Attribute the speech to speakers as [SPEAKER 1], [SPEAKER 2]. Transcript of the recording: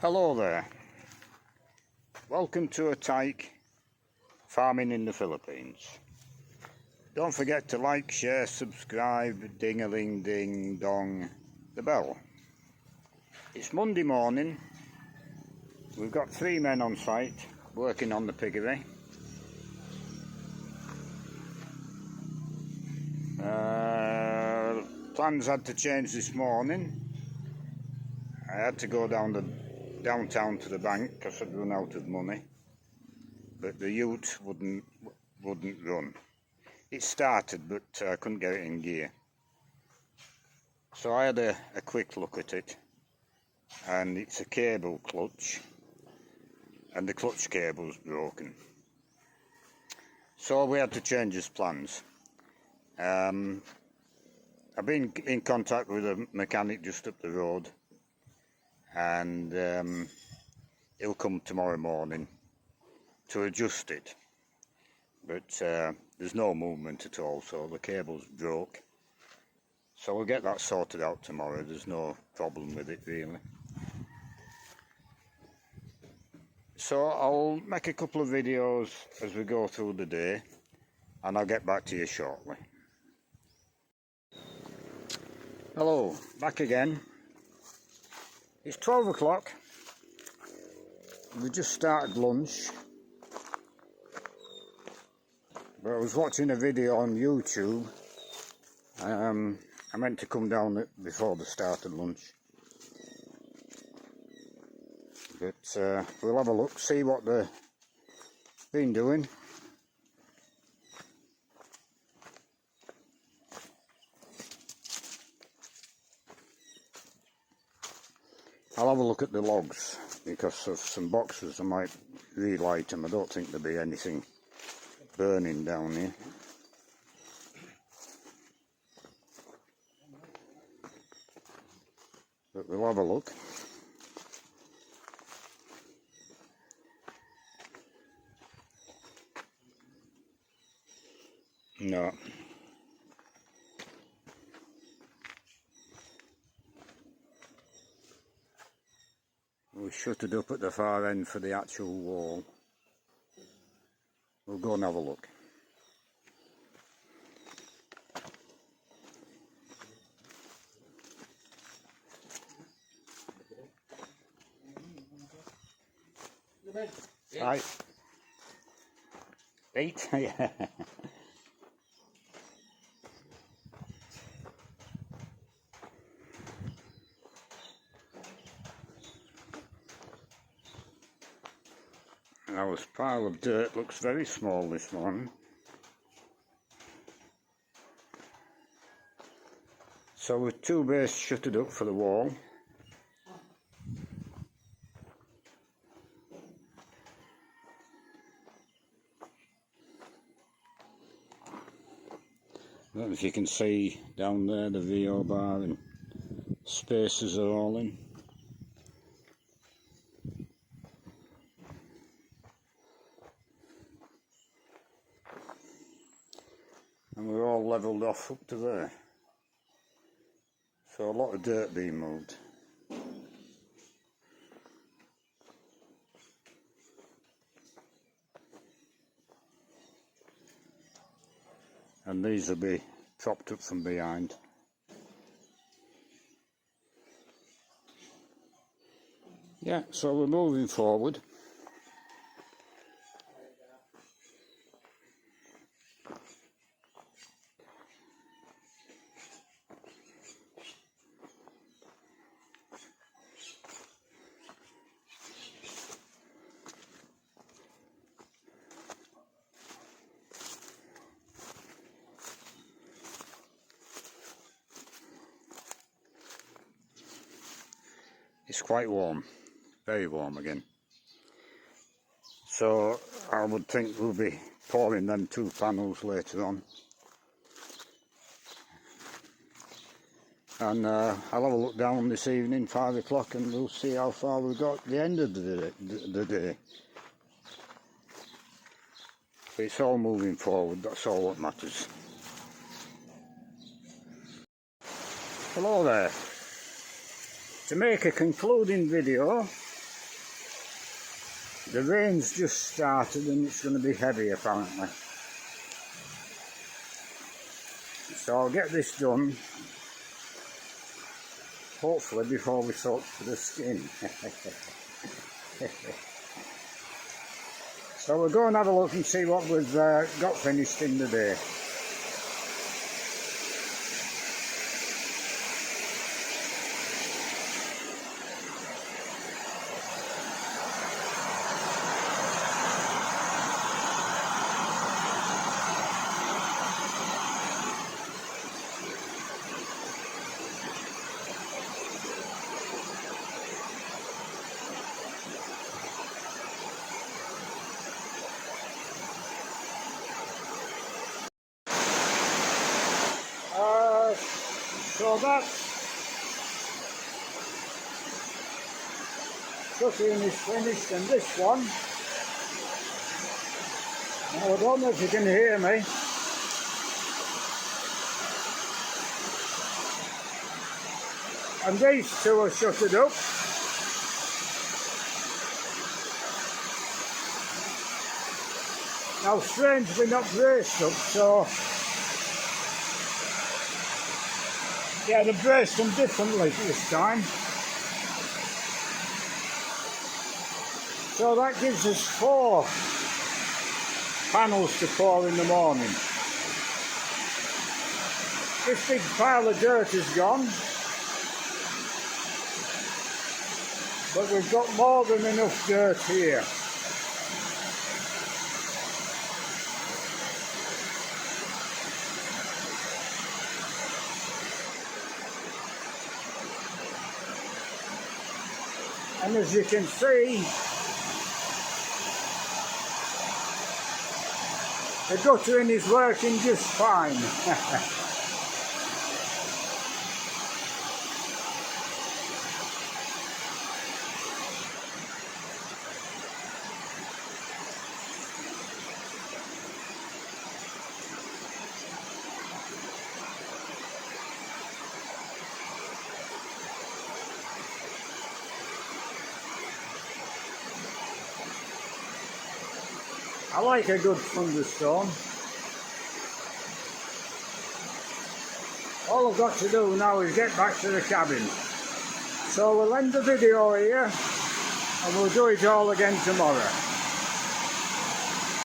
[SPEAKER 1] Hello there, welcome to a tyke farming in the Philippines. Don't forget to like, share, subscribe, ding-a-ling, ding-dong, the bell. It's Monday morning, we've got 3 men on site working on the piggery. Plans had to change this morning. I had to go downtown to the bank because I'd run out of money, but the ute wouldn't run. It started, but I couldn't get it in gear. So I had a quick look at it, and it's a cable clutch, and the clutch cable's broken. So we had to change his plans. I've been in contact with a mechanic just up the road, and he'll come tomorrow morning to adjust it, but there's no movement at all, so the cable's broke. So we'll get that sorted out tomorrow. There's no problem with it really. So I'll make a couple of videos as we go through the day, and I'll get back to you shortly. Hello, back again. It's 12 o'clock. We just started lunch, but I was watching a video on YouTube. I meant to come down before the start of lunch, but we'll have a look, see what they've been doing. I'll have a look at the logs, because of some boxes I might relight them. I don't think there'll be anything burning down here. But we'll have a look. No. We shut it up at the far end for the actual wall. We'll go and have a look. Right. 8? Yeah. Now this pile of dirt looks very small this morning. So with 2 bays shuttered up for the wall. I don't know if you can see down there the VO bar and spacers are all in. And we're all levelled off up to there. So a lot of dirt being moved. And these will be propped up from behind. Yeah, so we're moving forward. It's quite warm, very warm again. So I would think we'll be pouring them 2 panels later on. And I'll have a look down this evening, 5 o'clock, and we'll see how far we've got at the end of the day. But it's all moving forward, that's all that matters. Hello there. To make a concluding video, The rain's just started and it's going to be heavy apparently. So I'll get this done, hopefully before we soak to the skin. So we'll go and have a look and see what we've got finished in the day. So that's cooking is finished, and this one, now I don't know if you can hear me, and these two are shuttered up. Now strangely not braced up, so yeah, they braced them differently this time. So that gives us 4 panels to pour in the morning. This big pile of dirt is gone, but we've got more than enough dirt here. And as you can see, the guttering is working just fine. I like a good thunderstorm. All I've got to do now is get back to the cabin. So we'll end the video here and we'll do it all again tomorrow.